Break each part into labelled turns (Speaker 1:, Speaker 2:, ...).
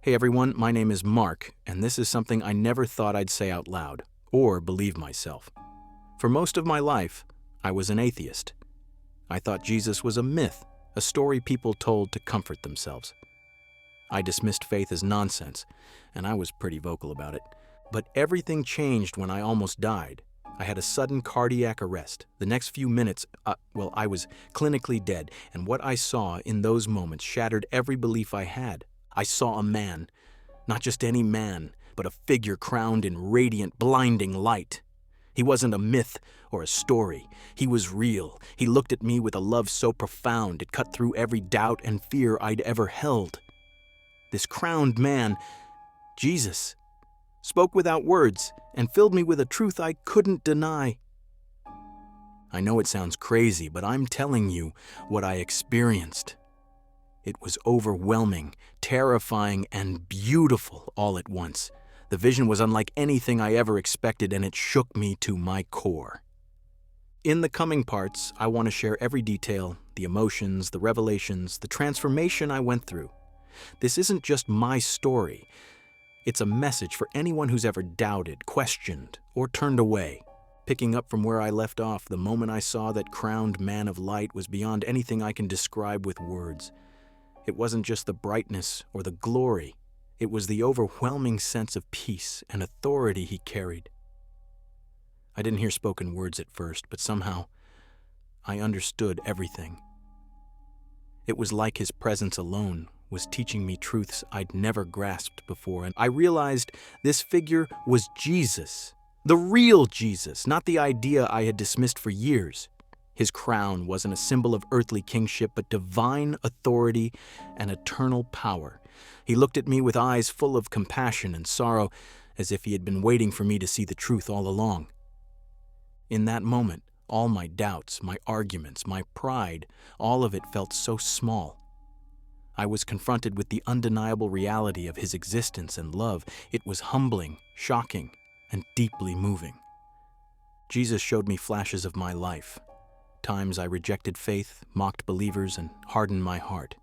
Speaker 1: Hey everyone, my name is Mark, and this is something I never thought I'd say out loud, or believe myself. For most of my life, I was an atheist. I thought Jesus was a myth, a story people told to comfort themselves. I dismissed faith as nonsense, and I was pretty vocal about it. But everything changed when I almost died. I had a sudden cardiac arrest. The next few minutes, I was clinically dead, and what I saw in those moments shattered every belief I had. I saw a man, not just any man, but a figure crowned in radiant, blinding light. He wasn't a myth or a story. He was real. He looked at me with a love so profound it cut through every doubt and fear I'd ever held. This crowned man, Jesus, spoke without words and filled me with a truth I couldn't deny. I know it sounds crazy, but I'm telling you what I experienced. It was overwhelming, terrifying, and beautiful all at once. The vision was unlike anything I ever expected, and it shook me to my core. In the coming parts, I want to share every detail, the emotions, the revelations, the transformation I went through. This isn't just my story. It's a message for anyone who's ever doubted, questioned, or turned away. Picking up from where I left off, the moment I saw that crowned man of light was beyond anything I can describe with words. It wasn't just the brightness or the glory. It was the overwhelming sense of peace and authority he carried. I didn't hear spoken words at first, but somehow I understood everything. It was like his presence alone was teaching me truths I'd never grasped before, and I realized this figure was Jesus, the real Jesus, not the idea I had dismissed for years. His crown wasn't a symbol of earthly kingship, but divine authority and eternal power. He looked at me with eyes full of compassion and sorrow, as if he had been waiting for me to see the truth all along. In that moment, all my doubts, my arguments, my pride, all of it felt so small. I was confronted with the undeniable reality of his existence and love. It was humbling, shocking, and deeply moving. Jesus showed me flashes of my life. Times I rejected faith, mocked believers, and hardened my heart.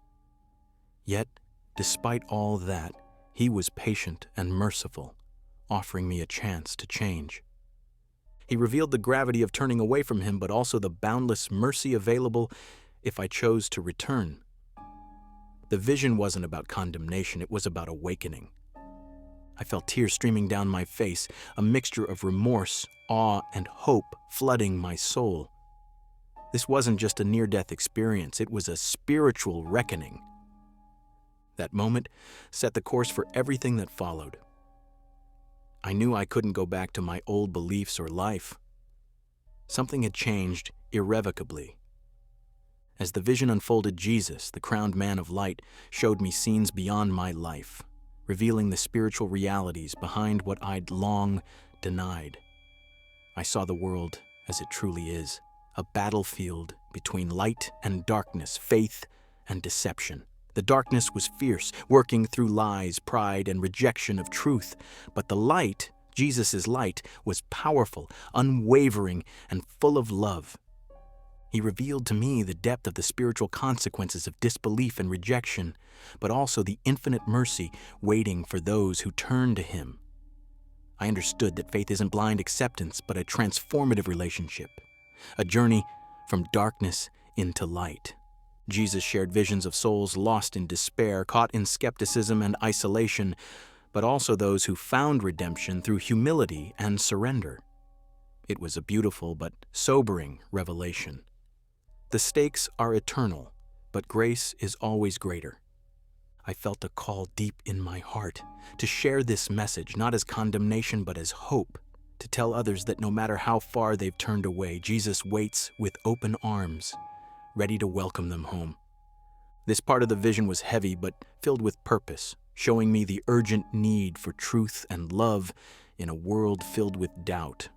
Speaker 1: Yet, despite all that, he was patient and merciful, offering me a chance to change. He revealed the gravity of turning away from him, but also the boundless mercy available if I chose to return. The vision wasn't about condemnation, it was about awakening. I felt tears streaming down my face, a mixture of remorse, awe, and hope flooding my soul. This wasn't just a near-death experience, it was a spiritual reckoning. That moment set the course for everything that followed. I knew I couldn't go back to my old beliefs or life. Something had changed irrevocably. As the vision unfolded, Jesus, the crowned man of light, showed me scenes beyond my life, revealing the spiritual realities behind what I'd long denied. I saw the world as it truly is. A battlefield between light and darkness, faith and deception. The darkness was fierce, working through lies, pride, and rejection of truth. But the light, Jesus' light, was powerful, unwavering, and full of love. He revealed to me the depth of the spiritual consequences of disbelief and rejection, but also the infinite mercy waiting for those who turn to him. I understood that faith isn't blind acceptance, but a transformative relationship. A journey from darkness into light. Jesus shared visions of souls lost in despair, caught in skepticism and isolation, but also those who found redemption through humility and surrender. It was a beautiful but sobering revelation. The stakes are eternal, but grace is always greater. I felt a call deep in my heart to share this message, not as condemnation, but as hope. To tell others that no matter how far they've turned away, Jesus waits with open arms, ready to welcome them home. This part of the vision was heavy but filled with purpose, showing me the urgent need for truth and love in a world filled with doubt.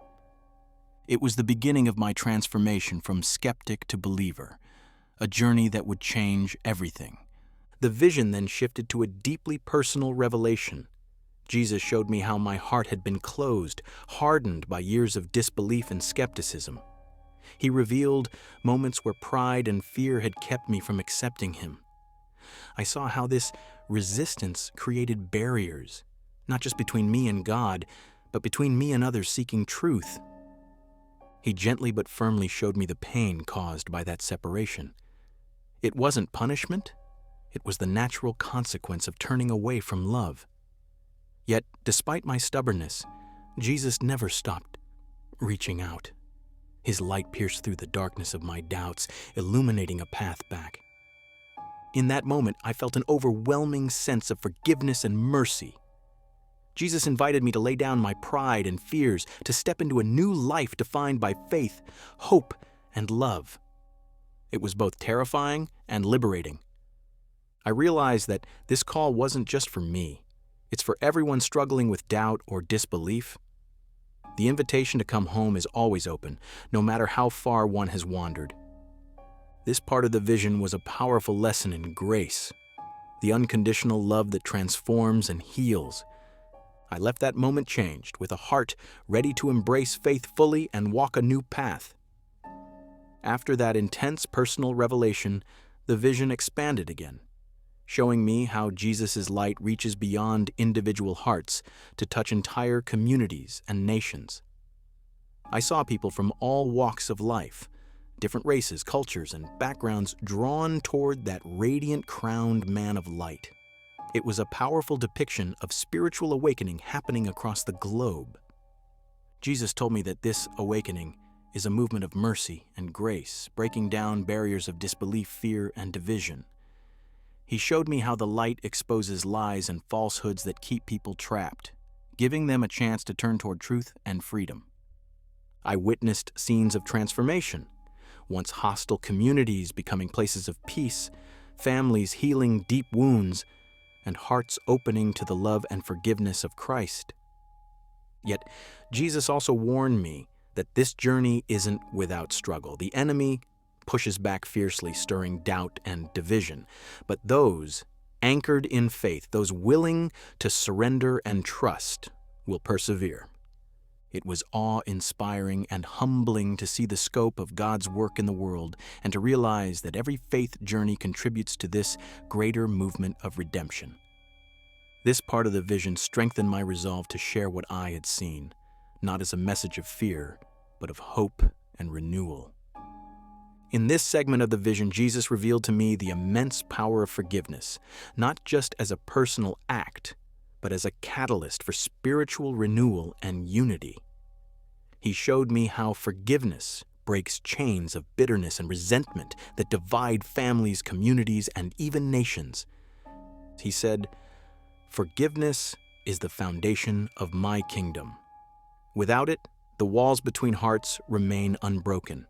Speaker 1: It was the beginning of my transformation from skeptic to believer, a journey that would change everything. The vision then shifted to a deeply personal revelation. Jesus showed me how my heart had been closed, hardened by years of disbelief and skepticism. He revealed moments where pride and fear had kept me from accepting him. I saw how this resistance created barriers, not just between me and God, but between me and others seeking truth. He gently but firmly showed me the pain caused by that separation. It wasn't punishment, it was the natural consequence of turning away from love. Yet, despite my stubbornness, Jesus never stopped reaching out. His light pierced through the darkness of my doubts, illuminating a path back. In that moment, I felt an overwhelming sense of forgiveness and mercy. Jesus invited me to lay down my pride and fears, to step into a new life defined by faith, hope, and love. It was both terrifying and liberating. I realized that this call wasn't just for me. It's for everyone struggling with doubt or disbelief. The invitation to come home is always open, no matter how far one has wandered. This part of the vision was a powerful lesson in grace, the unconditional love that transforms and heals. I left that moment changed, with a heart ready to embrace faith fully and walk a new path. After that intense personal revelation, the vision expanded again, showing me how Jesus' light reaches beyond individual hearts to touch entire communities and nations. I saw people from all walks of life, different races, cultures, and backgrounds drawn toward that radiant crowned man of light. It was a powerful depiction of spiritual awakening happening across the globe. Jesus told me that this awakening is a movement of mercy and grace, breaking down barriers of disbelief, fear, and division. He showed me how the light exposes lies and falsehoods that keep people trapped, giving them a chance to turn toward truth and freedom. I witnessed scenes of transformation, once hostile communities becoming places of peace, families healing deep wounds, and hearts opening to the love and forgiveness of Christ. Yet, Jesus also warned me that this journey isn't without struggle. The enemy pushes back fiercely, stirring doubt and division. But those anchored in faith, those willing to surrender and trust, will persevere. It was awe-inspiring and humbling to see the scope of God's work in the world and to realize that every faith journey contributes to this greater movement of redemption. This part of the vision strengthened my resolve to share what I had seen, not as a message of fear, but of hope and renewal. In this segment of the vision, Jesus revealed to me the immense power of forgiveness, not just as a personal act, but as a catalyst for spiritual renewal and unity. He showed me how forgiveness breaks chains of bitterness and resentment that divide families, communities, and even nations. He said, "Forgiveness is the foundation of my kingdom. Without it, the walls between hearts remain unbroken."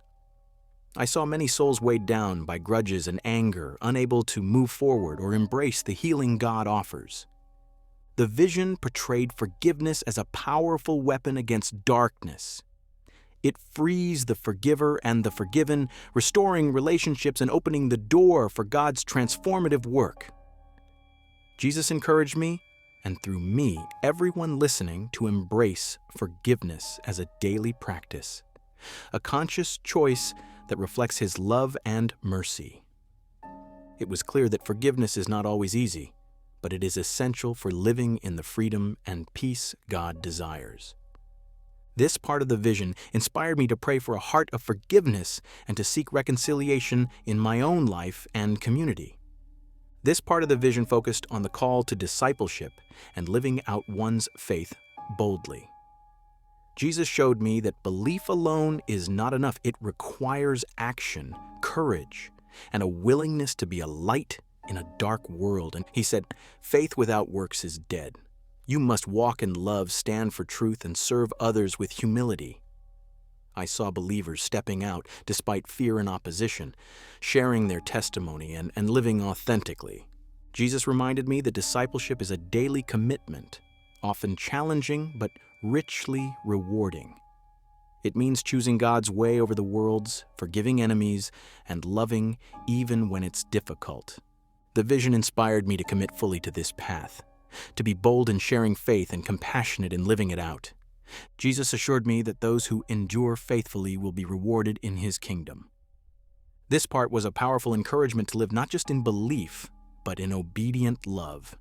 Speaker 1: I saw many souls weighed down by grudges and anger, unable to move forward or embrace the healing God offers. The vision portrayed forgiveness as a powerful weapon against darkness. It frees the forgiver and the forgiven, restoring relationships and opening the door for God's transformative work. Jesus encouraged me, and through me, everyone listening, to embrace forgiveness as a daily practice, a conscious choice that reflects His love and mercy. It was clear that forgiveness is not always easy, but it is essential for living in the freedom and peace God desires. This part of the vision inspired me to pray for a heart of forgiveness and to seek reconciliation in my own life and community. This part of the vision focused on the call to discipleship and living out one's faith boldly. Jesus showed me that belief alone is not enough. It requires action, courage, and a willingness to be a light in a dark world. And he said, "Faith without works is dead. You must walk in love, stand for truth, and serve others with humility." I saw believers stepping out despite fear and opposition, sharing their testimony and living authentically. Jesus reminded me that discipleship is a daily commitment, often challenging but richly rewarding. It means choosing God's way over the world's, forgiving enemies, and loving even when it's difficult. The vision inspired me to commit fully to this path, to be bold in sharing faith and compassionate in living it out. Jesus assured me that those who endure faithfully will be rewarded in His kingdom. This part was a powerful encouragement to live not just in belief, but in obedient love.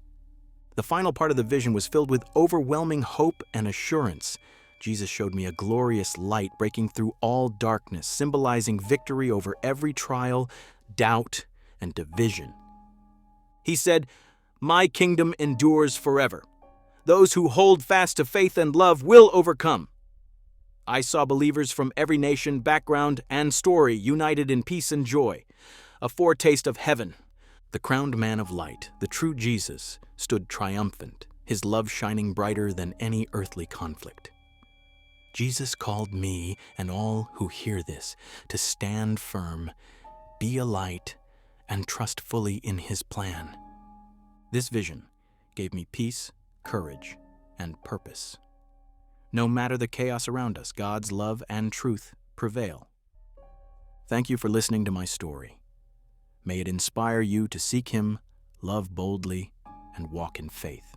Speaker 1: The final part of the vision was filled with overwhelming hope and assurance. Jesus showed me a glorious light breaking through all darkness, symbolizing victory over every trial, doubt, and division. He said, "My kingdom endures forever. Those who hold fast to faith and love will overcome." I saw believers from every nation, background, and story united in peace and joy, a foretaste of heaven. The crowned man of light, the true Jesus, stood triumphant, his love shining brighter than any earthly conflict. Jesus called me and all who hear this to stand firm, be a light, and trust fully in his plan. This vision gave me peace, courage, and purpose. No matter the chaos around us, God's love and truth prevail. Thank you for listening to my story. May it inspire you to seek him, love boldly, and walk in faith.